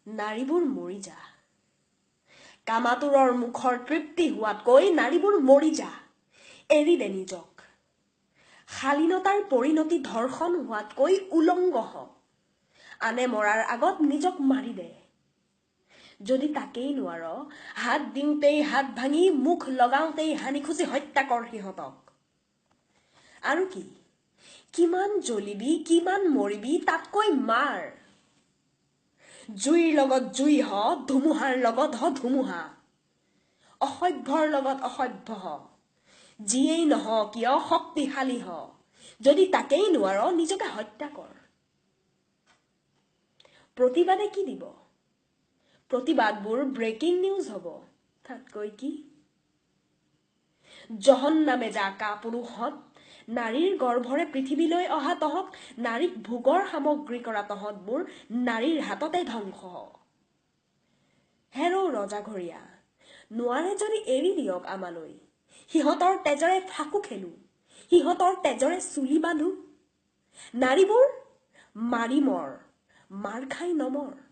নাৰীবোৰ মৰি যা। কামাতুৰৰ মুখৰ তৃপ্তি হোৱাতকৈ নাৰীবোৰ মৰি যা। এৰি দে নিজক। শালীনতাৰ পৰিণতি ধৰ্ষণ হোৱাতকৈ উলংগ হ। আনে মৰাৰ আগত নিজক মাৰি দে। যদি তাকেই নোৱাৰ, হাত দিওঁতেই হাত ভাঙি, মুখ লগাওঁতেই হানি খুচি হত্যা কৰ সিহঁতক। আৰু কি? কিমান জ্বলিবি, কিমান মৰিবি, তাতকৈ মাৰ। জুইৰ লগত জুই হ, ধুমুহাৰ লগত হ ধুমুহা। অসভ্যৰ লগত অসভ্য হ। যিয়েই নহ কিয় শক্তিশালী হ। যদি তাকেই নোৱাৰ, নিজকে হত্যা কৰ। প্ৰতিবাদে কি দিব? প্ৰতিবাদবোৰ ব্ৰেকিং নিউজ হ'ব। তাতকৈ কি? জহন্নামে যা কাপুৰুষত, নাৰীৰ গৰ্ভৰে পৃথিৱীলৈ অহা তহঁত, নাৰীক ভোগৰ সামগ্ৰী কৰা তহঁতবোৰ নাৰীৰ হাততে ধ্বংস হ। হেৰৌ ৰজাঘৰীয়া, নোৱাৰে যদি এৰি দিয়ক আমালৈ। সিহঁতৰ তেজৰে ফাকু খেলো, সিহঁতৰ তেজৰে চুলি বান্ধো। নাৰীবোৰ মাৰি মৰ, মাৰ খাই নমৰ।